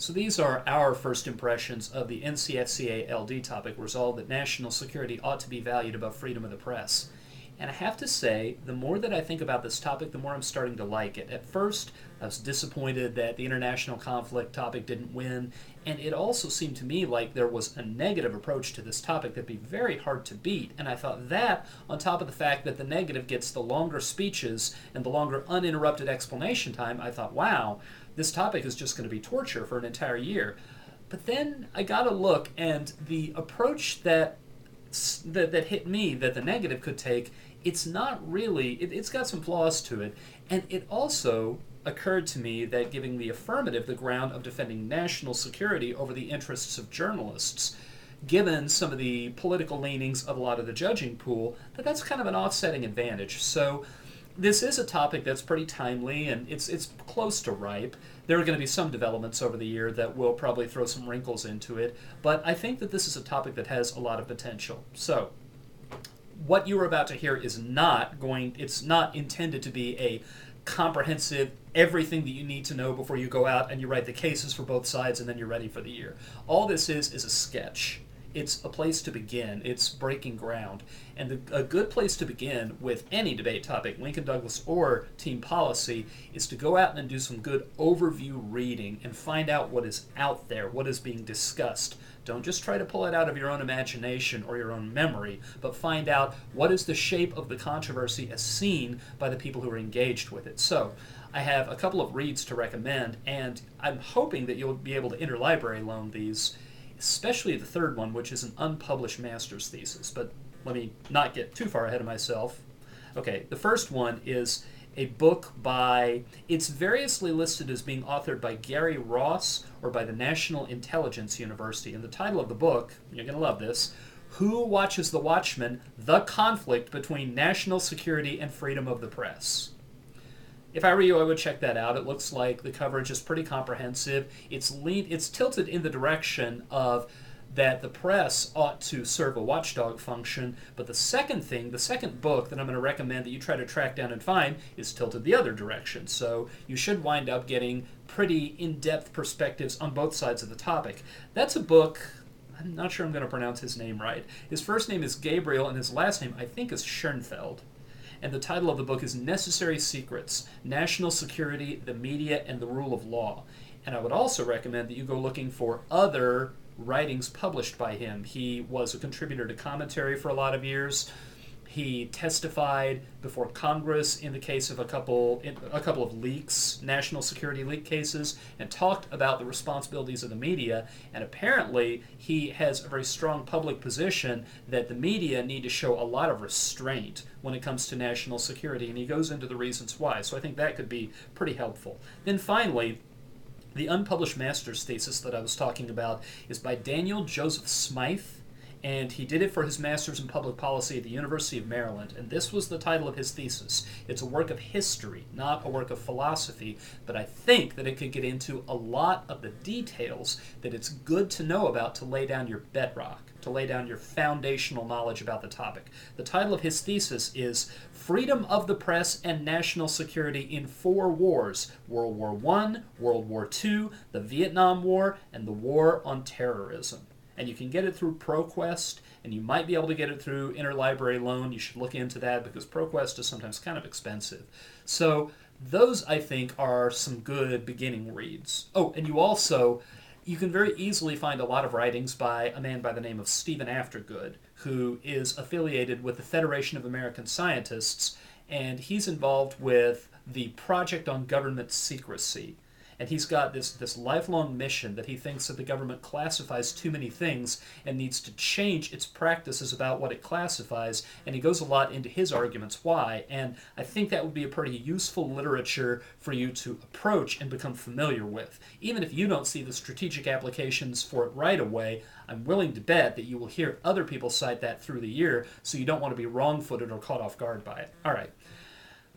So these are our first impressions of the NCFCA LD topic, resolved that national security ought to be valued above freedom of the press. And I have to say, the more that I think about this topic, the more I'm starting to like it. At first, I was disappointed that the international conflict topic didn't win, and it also seemed to me like there was a negative approach to this topic that'd be very hard to beat. And I thought that, on top of the fact that the negative gets the longer speeches and the longer uninterrupted explanation time, I thought, wow, this topic is just going to be torture for an entire year. But then I got a look, and the approach that hit me that the negative could take, it's not really, it's got some flaws to it. And it also occurred to me that giving the affirmative the ground of defending national security over the interests of journalists, given some of the political leanings of a lot of the judging pool, that's kind of an offsetting advantage. So this is a topic that's pretty timely, and it's close to ripe. There are going to be some developments over the year that will probably throw some wrinkles into it, but I think that this is a topic that has a lot of potential. So what you are about to hear is it's not intended to be a comprehensive, everything that you need to know before you go out and you write the cases for both sides and then you're ready for the year. All this is a sketch. It's a place to begin. It's breaking ground. And a good place to begin with any debate topic, Lincoln Douglas or team policy, is to go out and do some good overview reading and find out what is out there, what is being discussed. Don't just try to pull it out of your own imagination or your own memory, but find out what is the shape of the controversy as seen by the people who are engaged with it. So I have a couple of reads to recommend, and I'm hoping that you'll be able to interlibrary loan these, especially the third one, which is an unpublished master's thesis. But let me not get too far ahead of myself. Okay, the first one is a book it's variously listed as being authored by Gary Ross or by the National Intelligence University. And the title of the book, you're going to love this, Who Watches the Watchman? The Conflict Between National Security and Freedom of the Press. If I were you, I would check that out. It looks like the coverage is pretty comprehensive. It's tilted in the direction of that the press ought to serve a watchdog function, but the second book that I'm going to recommend that you try to track down and find is tilted the other direction. So you should wind up getting pretty in-depth perspectives on both sides of the topic. That's a book, I'm not sure I'm going to pronounce his name right. His first name is Gabriel, and his last name, I think, is Schoenfeld. And the title of the book is Necessary Secrets, National Security, the Media, and the Rule of Law. And I would also recommend that you go looking for other writings published by him. He was a contributor to Commentary for a lot of years. He testified before Congress in the case of a couple of leaks, national security leak cases, and talked about the responsibilities of the media. And apparently he has a very strong public position that the media need to show a lot of restraint when it comes to national security, and he goes into the reasons why. So I think that could be pretty helpful. Then finally, the unpublished master's thesis that I was talking about is by Daniel Joseph Smythe, and he did it for his master's in public policy at the University of Maryland. And this was the title of his thesis. It's a work of history, not a work of philosophy, but I think that it could get into a lot of the details that it's good to know about to lay down your bedrock, to lay down your foundational knowledge about the topic. The title of his thesis is Freedom of the Press and National Security in Four Wars: World War I, World War II, the Vietnam War, and the War on Terrorism. And you can get it through ProQuest, and you might be able to get it through interlibrary loan. You should look into that because ProQuest is sometimes kind of expensive. So those, I think, are some good beginning reads. Oh, and you can very easily find a lot of writings by a man by the name of Stephen Aftergood, who is affiliated with the Federation of American Scientists, and he's involved with the Project on Government Secrecy. And he's got this lifelong mission that he thinks that the government classifies too many things and needs to change its practices about what it classifies, and he goes a lot into his arguments why, and I think that would be a pretty useful literature for you to approach and become familiar with. Even if you don't see the strategic applications for it right away, I'm willing to bet that you will hear other people cite that through the year, so you don't want to be wrong-footed or caught off guard by it. All right.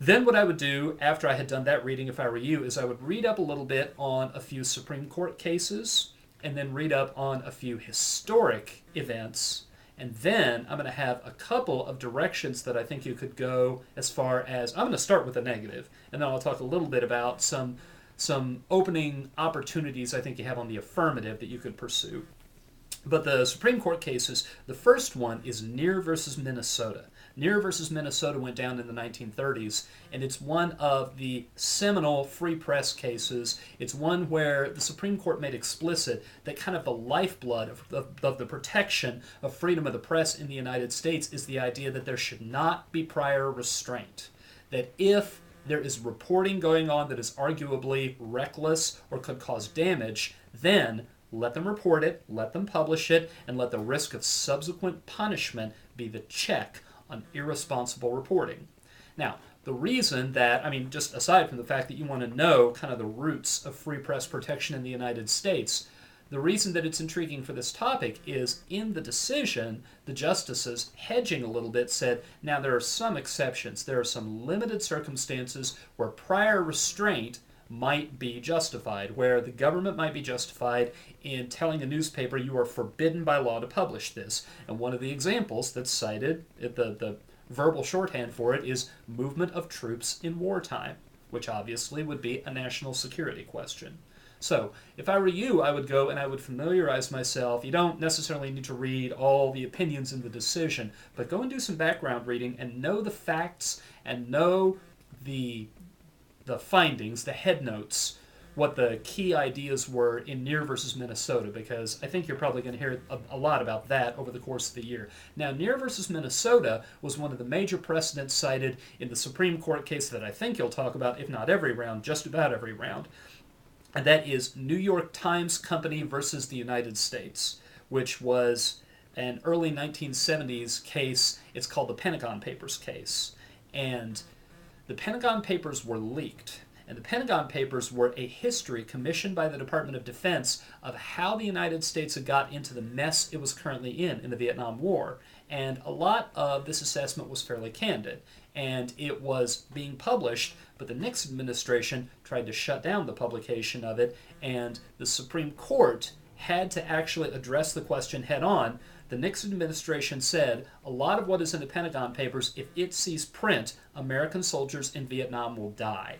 Then what I would do after I had done that reading, if I were you, is I would read up a little bit on a few Supreme Court cases, and then read up on a few historic events, and then I'm going to have a couple of directions that I think you could go as far as, I'm going to start with the negative, and then I'll talk a little bit about some some opening opportunities I think you have on the affirmative that you could pursue. But the Supreme Court cases, the first one is Neer versus Minnesota. Neer versus Minnesota went down in the 1930s, and it's one of the seminal free press cases. It's one where the Supreme Court made explicit that kind of the lifeblood of the protection of freedom of the press in the United States is the idea that there should not be prior restraint. That if there is reporting going on that is arguably reckless or could cause damage, then let them report it, let them publish it, and let the risk of subsequent punishment be the check on irresponsible reporting. Now, the reason that, just aside from the fact that you want to know kind of the roots of free press protection in the United States, the reason that it's intriguing for this topic is in the decision, the justices, hedging a little bit, said, now there are some exceptions. There are some limited circumstances where prior restraint might be justified, where the government might be justified in telling a newspaper you are forbidden by law to publish this. And one of the examples that's cited, the verbal shorthand for it, is movement of troops in wartime, which obviously would be a national security question. So, if I were you, I would go and I would familiarize myself. You don't necessarily need to read all the opinions in the decision, but go and do some background reading and know the facts and know the findings, the head notes, what the key ideas were in Neer versus Minnesota, because I think you're probably going to hear a lot about that over the course of the year. Now, Neer versus Minnesota was one of the major precedents cited in the Supreme Court case that I think you'll talk about, if not every round, just about every round, and that is New York Times Company versus the United States, which was an early 1970s case. It's called the Pentagon Papers case. And the Pentagon Papers were leaked, and the Pentagon Papers were a history commissioned by the Department of Defense of how the United States had got into the mess it was currently in the Vietnam War. And a lot of this assessment was fairly candid, and it was being published, but the Nixon administration tried to shut down the publication of it, and the Supreme Court had to actually address the question head on. The Nixon administration said a lot of what is in the Pentagon Papers, if it sees print, American soldiers in Vietnam will die.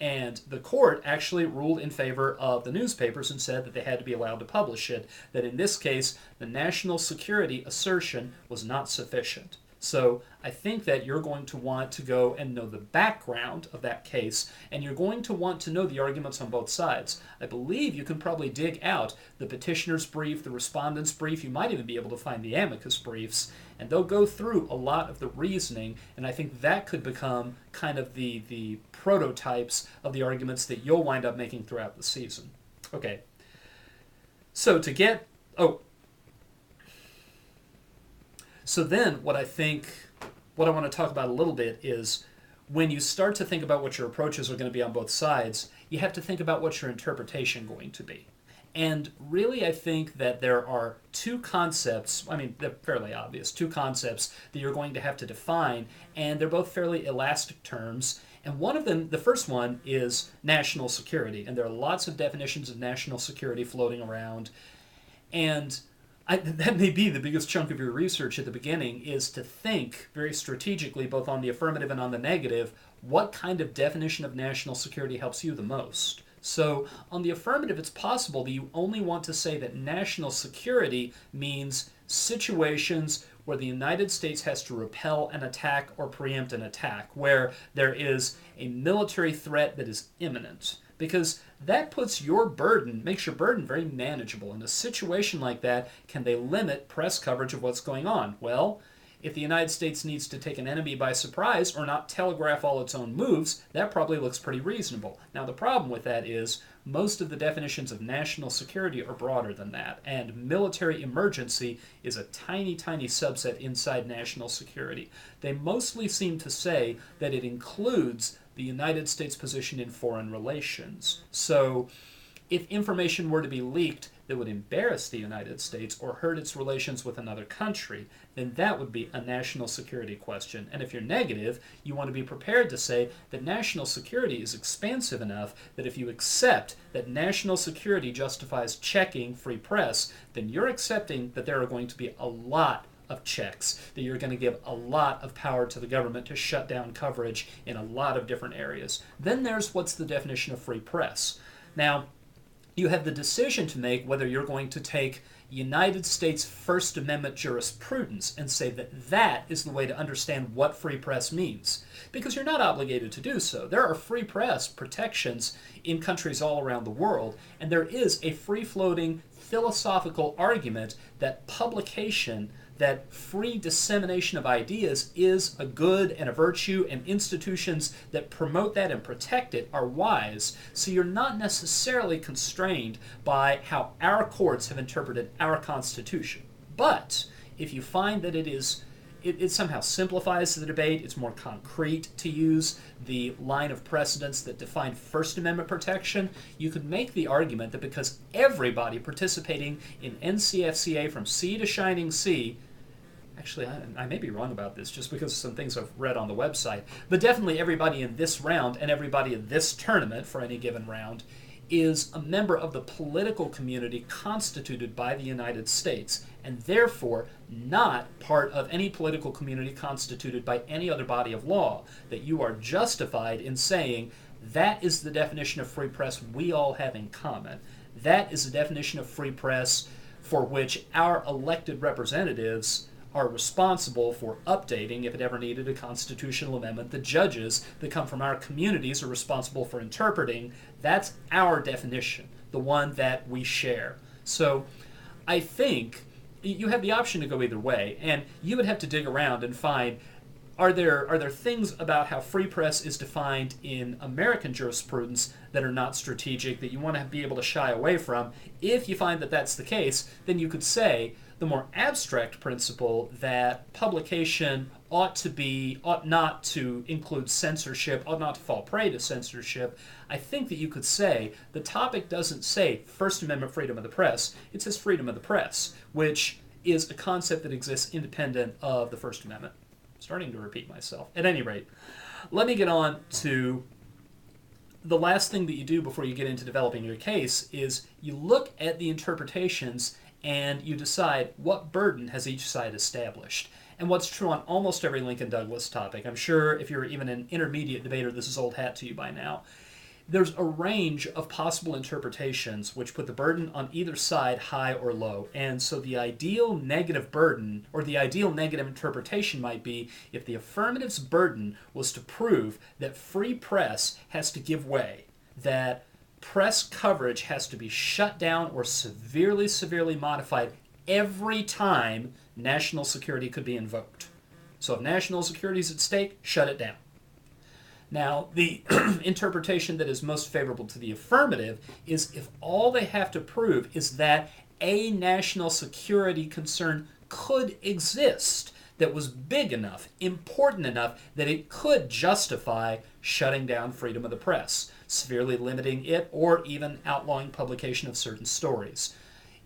And the court actually ruled in favor of the newspapers and said that they had to be allowed to publish it, that in this case, the national security assertion was not sufficient. So I think that you're going to want to go and know the background of that case, and you're going to want to know the arguments on both sides. I believe you can probably dig out the petitioner's brief, the respondent's brief. You might even be able to find the amicus briefs, and they'll go through a lot of the reasoning, and I think that could become kind of the prototypes of the arguments that you'll wind up making throughout the season. Okay, so So then what I want to talk about a little bit is when you start to think about what your approaches are going to be on both sides, you have to think about what's your interpretation going to be. And really I think that there are two concepts, they're fairly obvious, two concepts that you're going to have to define, and they're both fairly elastic terms. And one of them, the first one, is national security, and there are lots of definitions of national security floating around. And that may be the biggest chunk of your research at the beginning, is to think very strategically, both on the affirmative and on the negative, what kind of definition of national security helps you the most. So on the affirmative, it's possible that you only want to say that national security means situations where the United States has to repel an attack or preempt an attack, where there is a military threat that is imminent. Because that makes your burden very manageable. In a situation like that, can they limit press coverage of what's going on? Well, if the United States needs to take an enemy by surprise or not telegraph all its own moves, that probably looks pretty reasonable. Now, the problem with that is most of the definitions of national security are broader than that, and military emergency is a tiny, tiny subset inside national security. They mostly seem to say that it includes the United States' position in foreign relations. So if information were to be leaked that would embarrass the United States or hurt its relations with another country, then that would be a national security question. And if you're negative, you want to be prepared to say that national security is expansive enough that if you accept that national security justifies checking free press, then you're accepting that there are going to be a lot of checks, that you're going to give a lot of power to the government to shut down coverage in a lot of different areas. Then there's what's the definition of free press. Now, you have the decision to make whether you're going to take United States First Amendment jurisprudence and say that that is the way to understand what free press means. Because you're not obligated to do so. There are free press protections in countries all around the world, and there is a free-floating philosophical argument that publication, that free dissemination of ideas is a good and a virtue, and institutions that promote that and protect it are wise. So you're not necessarily constrained by how our courts have interpreted our Constitution. But if you find that it somehow simplifies the debate, it's more concrete to use the line of precedents that define First Amendment protection, you could make the argument that because everybody participating in NCFCA from sea to shining sea, actually I may be wrong about this just because of some things I've read on the website, but definitely everybody in this round and everybody in this tournament for any given round is a member of the political community constituted by the United States, and therefore not part of any political community constituted by any other body of law, that you are justified in saying that is the definition of free press we all have in common. That is the definition of free press for which our elected representatives are responsible for updating if it ever needed a constitutional amendment. The judges that come from our communities are responsible for interpreting. That's our definition, the one that we share. So I think you have the option to go either way, and you would have to dig around and find, are there things about how free press is defined in American jurisprudence that are not strategic, that you want to be able to shy away from? If you find that that's the case, then you could say the more abstract principle that publication ought not to include censorship, ought not to fall prey to censorship. I think that you could say the topic doesn't say First Amendment freedom of the press, it says freedom of the press, which is a concept that exists independent of the First Amendment. I'm starting to repeat myself. At any rate, let me get on to the last thing that you do before you get into developing your case is you look at the interpretations and you decide what burden has each side established. And what's true on almost every Lincoln Douglas topic, I'm sure if you're even an intermediate debater, this is old hat to you by now, there's a range of possible interpretations which put the burden on either side high or low. And so the ideal negative burden, or the ideal negative interpretation might be if the affirmative's burden was to prove that free press has to give way, that press coverage has to be shut down or severely, severely modified every time national security could be invoked. So if national security is at stake, shut it down. Now, the interpretation that is most favorable to the affirmative is if all they have to prove is that a national security concern could exist that was big enough, important enough, that it could justify shutting down freedom of the press, severely limiting it, or even outlawing publication of certain stories.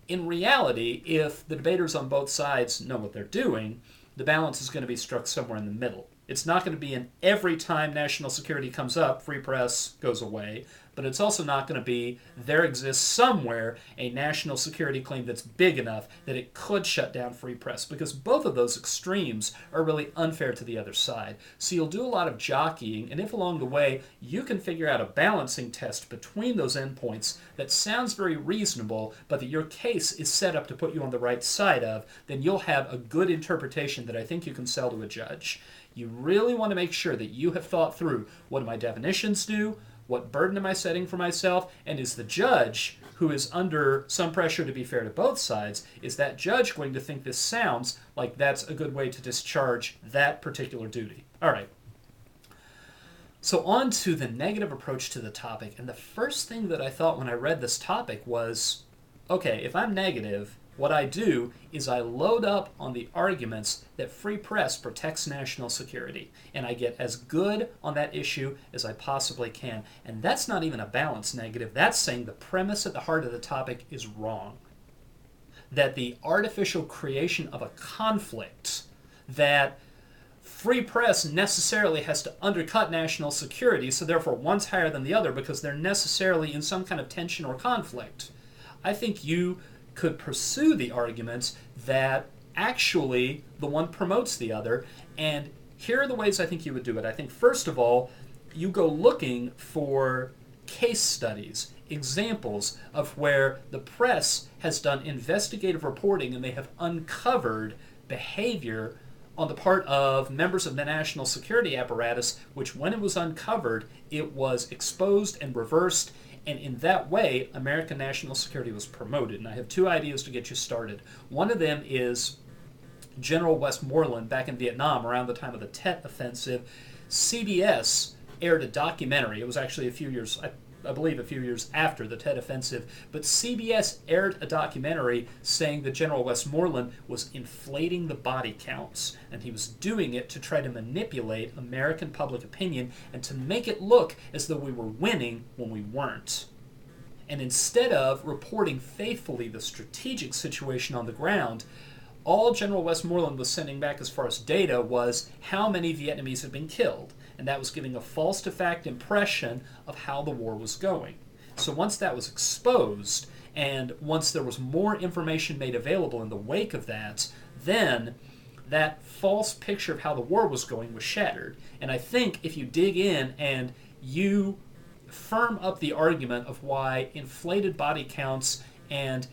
In reality, if the debaters on both sides know what they're doing, the balance is going to be struck somewhere in the middle. It's not going to be an every time national security comes up, free press goes away, but it's also not going to be there exists somewhere a national security claim that's big enough that it could shut down free press, because both of those extremes are really unfair to the other side. So you'll do a lot of jockeying, and if along the way you can figure out a balancing test between those endpoints that sounds very reasonable, but that your case is set up to put you on the right side of, then you'll have a good interpretation that I think you can sell to a judge. You really want to make sure that you have thought through, what do my definitions do? What burden am I setting for myself? And is the judge, who is under some pressure to be fair to both sides, is that judge going to think this sounds like that's a good way to discharge that particular duty? All right. So on to the negative approach to the topic. And the first thing that I thought when I read this topic was, okay, if I'm negative, what I do is I load up on the arguments that free press protects national security, and I get as good on that issue as I possibly can. And that's not even a balanced negative. That's saying the premise at the heart of the topic is wrong. That the artificial creation of a conflict, that free press necessarily has to undercut national security, so therefore one's higher than the other because they're necessarily in some kind of tension or conflict. I think you could pursue the arguments that actually the one promotes the other. And here are the ways I think you would do it. I think, first of all, you go looking for case studies, examples of where the press has done investigative reporting and they have uncovered behavior on the part of members of the national security apparatus, which when it was uncovered, it was exposed and reversed, and in that way, American national security was promoted. And I have two ideas to get you started. One of them is General Westmoreland back in Vietnam around the time of the Tet Offensive. CBS aired a documentary. It was actually a few years, I believe a few years after the Tet Offensive, but CBS aired a documentary saying that General Westmoreland was inflating the body counts, and he was doing it to try to manipulate American public opinion and to make it look as though we were winning when we weren't. And instead of reporting faithfully the strategic situation on the ground, all General Westmoreland was sending back as far as data was how many Vietnamese had been killed. And that was giving a false-to-fact impression of how the war was going. So once that was exposed, and once there was more information made available in the wake of that, then that false picture of how the war was going was shattered. And I think if you dig in and you firm up the argument of why inflated body counts and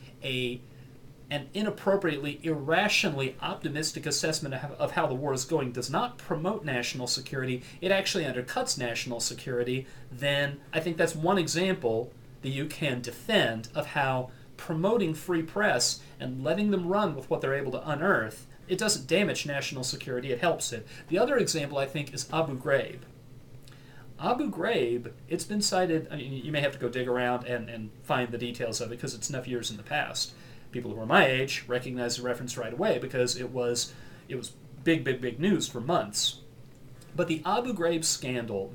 an inappropriately, irrationally optimistic assessment of how the war is going does not promote national security, it actually undercuts national security, then I think that's one example that you can defend of how promoting free press and letting them run with what they're able to unearth, it doesn't damage national security, it helps it. The other example, I think, is Abu Ghraib. Abu Ghraib, it's been cited, I mean, you may have to go dig around and find the details of it because it's enough years in the past. People who are my age recognize the reference right away because it was big news for months. But the Abu Ghraib scandal,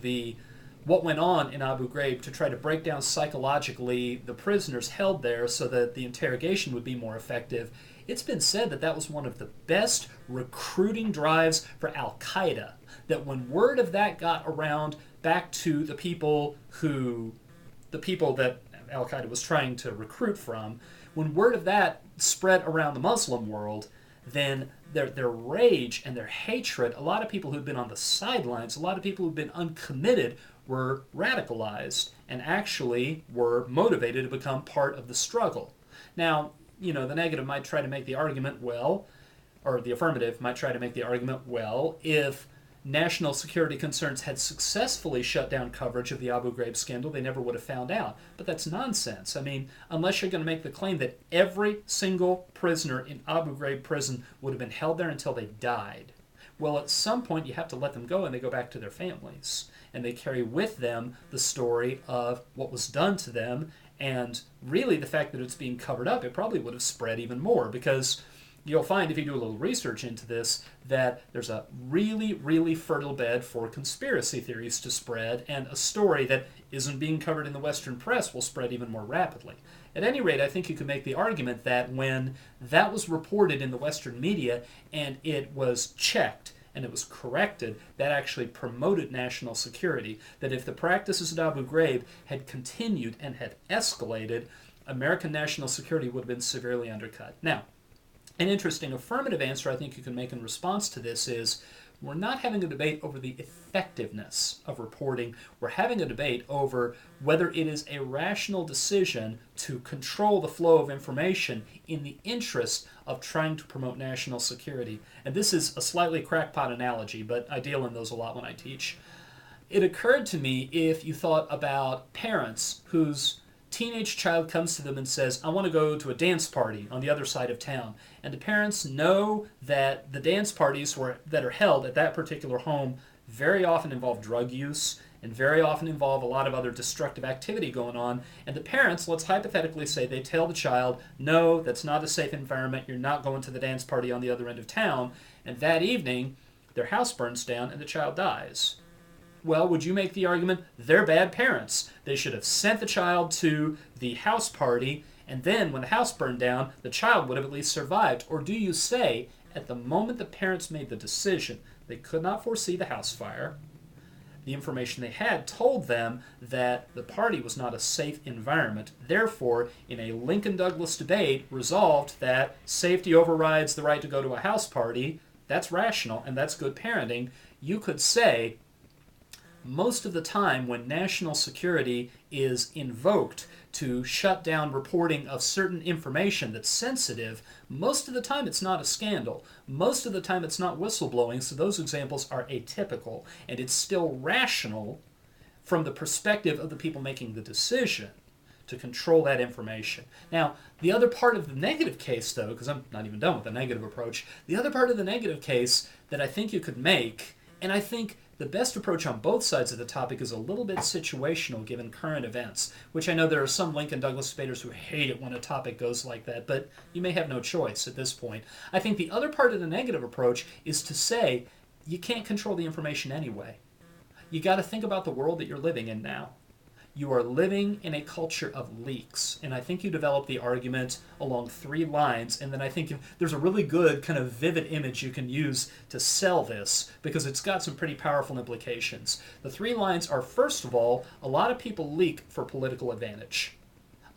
what went on in Abu Ghraib to try to break down psychologically the prisoners held there so that the interrogation would be more effective, it's been said that that was one of the best recruiting drives for Al-Qaeda. That when word of that got around back to the people that Al-Qaeda was trying to recruit from, when word of that spread around the Muslim world, then their rage and their hatred, a lot of people who'd been on the sidelines, a lot of people who'd been uncommitted were radicalized and actually were motivated to become part of the struggle. Now, the negative might try to make the argument, well, or the affirmative might try to make the argument, well, if national security concerns had successfully shut down coverage of the Abu Ghraib scandal, they never would have found out. But that's nonsense. I mean, unless you're going to make the claim that every single prisoner in Abu Ghraib prison would have been held there until they died, well, at some point you have to let them go and they go back to their families. And they carry with them the story of what was done to them, and really the fact that it's being covered up, it probably would have spread even more because you'll find if you do a little research into this that there's a really fertile bed for conspiracy theories to spread, and a story that isn't being covered in the Western press will spread even more rapidly. At any rate, I think you could make the argument that when that was reported in the Western media and it was checked and it was corrected, that actually promoted national security. That if the practices at Abu Ghraib had continued and had escalated, American national security would have been severely undercut. Now, an interesting affirmative answer I think you can make in response to this is we're not having a debate over the effectiveness of reporting. We're having a debate over whether it is a rational decision to control the flow of information in the interest of trying to promote national security. And this is a slightly crackpot analogy, but I deal in those a lot when I teach. It occurred to me if you thought about parents whose teenage child comes to them and says, I want to go to a dance party on the other side of town. And the parents know that the dance parties that are held at that particular home very often involve drug use and very often involve a lot of other destructive activity going on. And the parents, let's hypothetically say, they tell the child, no, that's not a safe environment. You're not going to the dance party on the other end of town. And that evening, their house burns down and the child dies. Well, would you make the argument they're bad parents? They should have sent the child to the house party, and then when the house burned down, the child would have at least survived. Or do you say, at the moment the parents made the decision, they could not foresee the house fire, the information they had told them that the party was not a safe environment. Therefore, in a Lincoln Douglas debate, resolved that safety overrides the right to go to a house party. That's rational, and that's good parenting. You could say, most of the time when national security is invoked to shut down reporting of certain information that's sensitive, most of the time it's not a scandal. Most of the time it's not whistleblowing, so those examples are atypical, and it's still rational from the perspective of the people making the decision to control that information. Now, the other part of the negative case, though, because I'm not even done with the negative approach, the other part of the negative case that I think you could make, and I think the best approach on both sides of the topic is a little bit situational given current events, which I know there are some Lincoln Douglas debaters who hate it when a topic goes like that, but you may have no choice at this point. I think the other part of the negative approach is to say you can't control the information anyway. You got to think about the world that you're living in now. You are living in a culture of leaks, and I think you develop the argument along 3 lines, and then I think there's a really good kind of vivid image you can use to sell this, because it's got some pretty powerful implications. The 3 lines are, first of all, a lot of people leak for political advantage.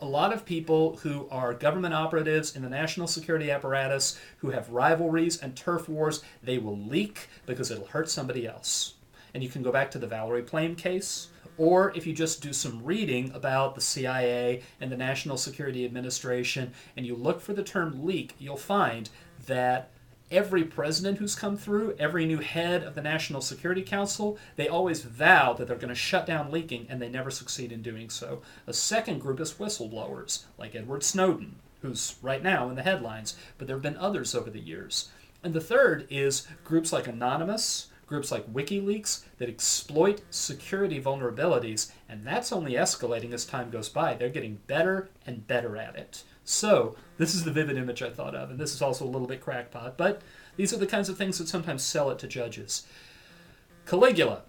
A lot of people who are government operatives in the national security apparatus, who have rivalries and turf wars, they will leak because it'll hurt somebody else. And you can go back to the Valerie Plame case, or if you just do some reading about the CIA and the National Security Administration, and you look for the term leak, you'll find that every president who's come through, every new head of the National Security Council, they always vow that they're going to shut down leaking, and they never succeed in doing so. A second group is whistleblowers, like Edward Snowden, who's right now in the headlines, but there have been others over the years. And the third is groups like Anonymous, groups like WikiLeaks that exploit security vulnerabilities, and that's only escalating as time goes by. They're getting better and better at it. So, this is the vivid image I thought of, and this is also a little bit crackpot, but these are the kinds of things that sometimes sell it to judges. Caligula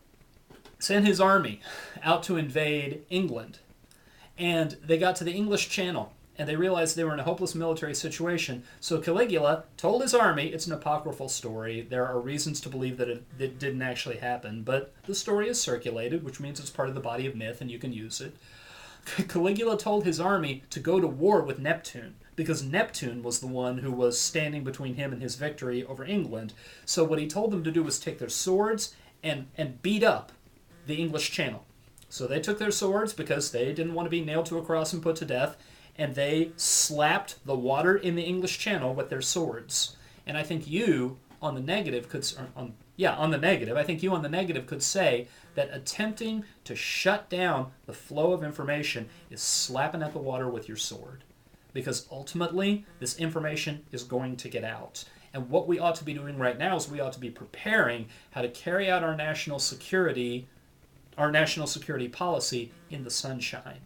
sent his army out to invade England, and they got to the English Channel, and they realized they were in a hopeless military situation. So Caligula told his army, it's an apocryphal story, there are reasons to believe that it didn't actually happen, but the story is circulated, which means it's part of the body of myth and you can use it. Caligula told his army to go to war with Neptune, because Neptune was the one who was standing between him and his victory over England. So what he told them to do was take their swords and beat up the English Channel. So they took their swords because they didn't want to be nailed to a cross and put to death, and they slapped the water in the English Channel with their swords. And I think you, on the negative, could say that attempting to shut down the flow of information is slapping at the water with your sword. Because ultimately, this information is going to get out. And what we ought to be doing right now is we ought to be preparing how to carry out our national security policy in the sunshine.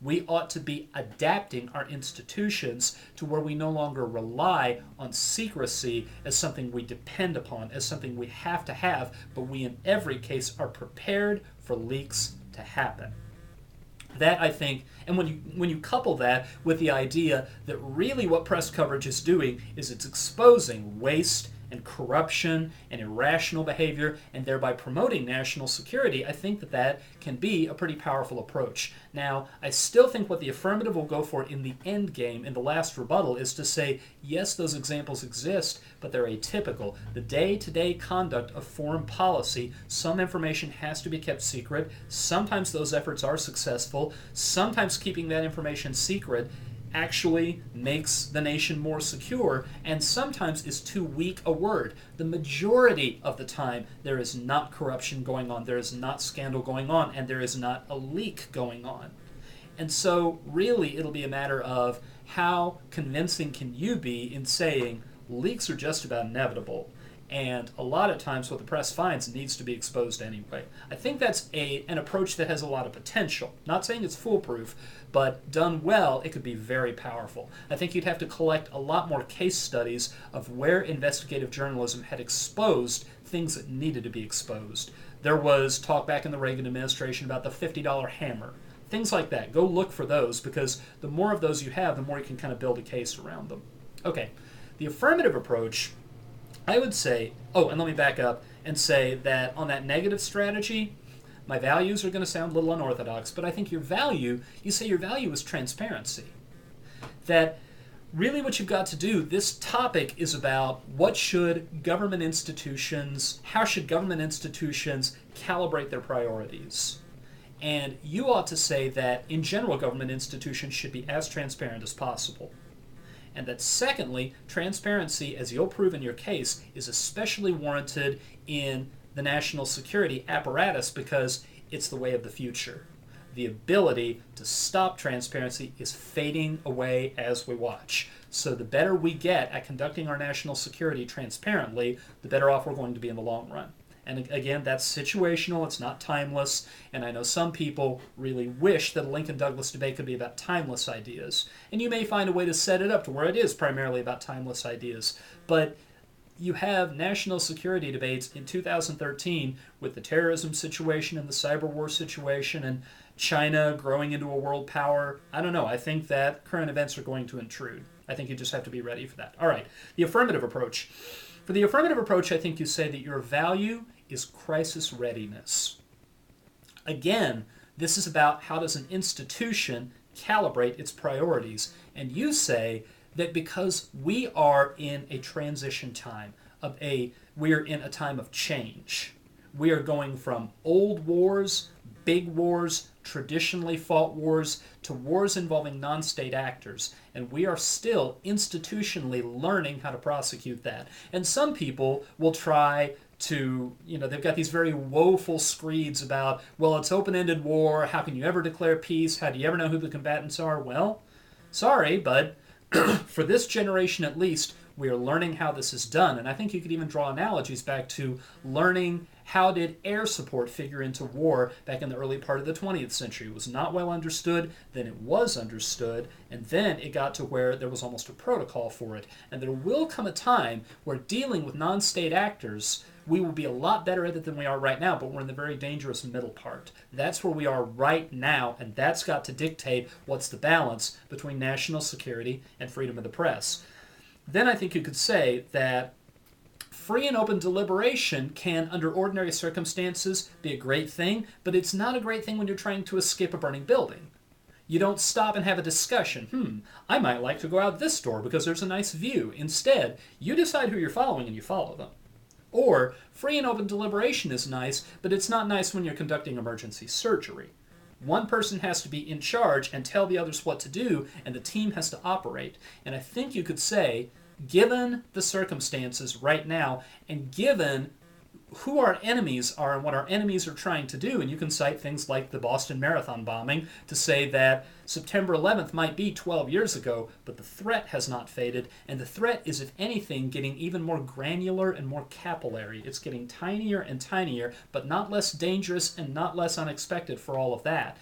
We ought to be adapting our institutions to where we no longer rely on secrecy as something we depend upon, as something we have to have, but we in every case are prepared for leaks to happen. That, I think, and when you couple that with the idea that really what press coverage is doing is it's exposing waste and corruption and irrational behavior, and thereby promoting national security, I think that can be a pretty powerful approach. Now, I still think what the affirmative will go for in the end game, in the last rebuttal, is to say, yes, those examples exist, but they're atypical. The day-to-day conduct of foreign policy, some information has to be kept secret. Sometimes those efforts are successful. Sometimes keeping that information secret actually makes the nation more secure, and sometimes is too weak a word. The majority of the time, there is not corruption going on, there is not scandal going on, and there is not a leak going on. And so, really, it'll be a matter of how convincing can you be in saying leaks are just about inevitable, and a lot of times what the press finds needs to be exposed anyway. I think that's an approach that has a lot of potential. Not saying it's foolproof, but done well, it could be very powerful. I think you'd have to collect a lot more case studies of where investigative journalism had exposed things that needed to be exposed. There was talk back in the Reagan administration about the $50 hammer. Things like that. Go look for those, because the more of those you have, the more you can kind of build a case around them. Okay, the affirmative approach, I would say, and let me back up and say that on that negative strategy, My values are going to sound a little unorthodox, but I think you say your value is transparency. That really what you've got to do, this topic is about how should government institutions calibrate their priorities. And you ought to say that, in general, government institutions should be as transparent as possible. And that, secondly, transparency, as you'll prove in your case, is especially warranted in the national security apparatus because it's the way of the future. The ability to stop transparency is fading away as we watch. So the better we get at conducting our national security transparently, the better off we're going to be in the long run. And again, that's situational, it's not timeless, and I know some people really wish that a Lincoln-Douglas debate could be about timeless ideas. And you may find a way to set it up to where it is primarily about timeless ideas. But you have national security debates in 2013 with the terrorism situation and the cyber war situation and China growing into a world power. I don't know, I think that current events are going to intrude. I think you just have to be ready for that. All right, the affirmative approach. For the affirmative approach, I think you say that your value is crisis readiness. Again, this is about how does an institution calibrate its priorities. And you say that because we are in a transition time, we're in a time of change. We are going from old wars, big wars, traditionally fought wars, to wars involving non-state actors. And we are still institutionally learning how to prosecute that. And some people will try to, they've got these very woeful screeds about, well, it's open-ended war, how can you ever declare peace, how do you ever know who the combatants are? Well, sorry, but for this generation at least, we are learning how this is done. And I think you could even draw analogies back to learning how did air support figure into war back in the early part of the 20th century. It was not well understood, then it was understood, and then it got to where there was almost a protocol for it. And there will come a time where dealing with non-state actors, we will be a lot better at it than we are right now, but we're in the very dangerous middle part. That's where we are right now, and that's got to dictate what's the balance between national security and freedom of the press. Then I think you could say that free and open deliberation can, under ordinary circumstances, be a great thing, but it's not a great thing when you're trying to escape a burning building. You don't stop and have a discussion. I might like to go out this door because there's a nice view. Instead, you decide who you're following and you follow them. Or, free and open deliberation is nice, but it's not nice when you're conducting emergency surgery. One person has to be in charge and tell the others what to do, and the team has to operate. And I think you could say, given the circumstances right now, and given who our enemies are and what our enemies are trying to do, and you can cite things like the Boston Marathon bombing to say that September 11th might be 12 years ago, but the threat has not faded, and the threat is, if anything, getting even more granular and more capillary. It's getting tinier and tinier, but not less dangerous and not less unexpected for all of that.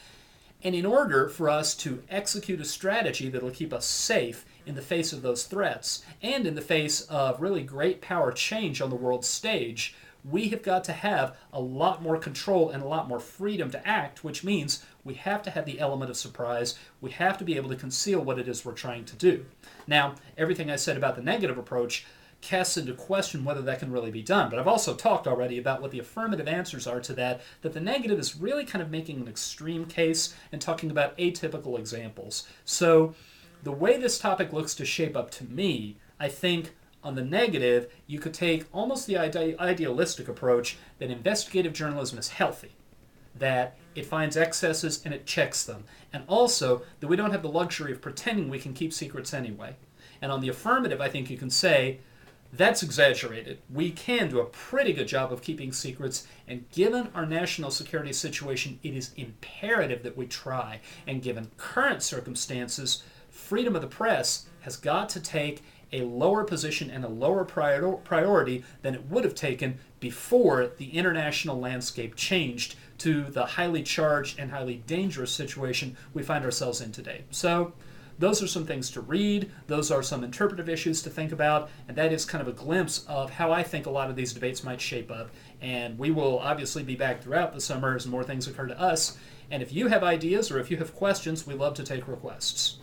And in order for us to execute a strategy that will keep us safe in the face of those threats, and in the face of really great power change on the world stage, we have got to have a lot more control and a lot more freedom to act, which means we have to have the element of surprise. We have to be able to conceal what it is we're trying to do. Now, everything I said about the negative approach casts into question whether that can really be done. But I've also talked already about what the affirmative answers are to that the negative is really kind of making an extreme case and talking about atypical examples. So the way this topic looks to shape up to me, I think on the negative, you could take almost the idealistic approach that investigative journalism is healthy, that it finds excesses and it checks them, and also that we don't have the luxury of pretending we can keep secrets anyway. And on the affirmative, I think you can say, that's exaggerated. We can do a pretty good job of keeping secrets, and given our national security situation, it is imperative that we try. And given current circumstances, freedom of the press has got to take a lower position and a lower priority than it would have taken before the international landscape changed to the highly charged and highly dangerous situation we find ourselves in today. So those are some things to read, those are some interpretive issues to think about, and that is kind of a glimpse of how I think a lot of these debates might shape up. And we will obviously be back throughout the summer as more things occur to us. And if you have ideas or if you have questions, we love to take requests.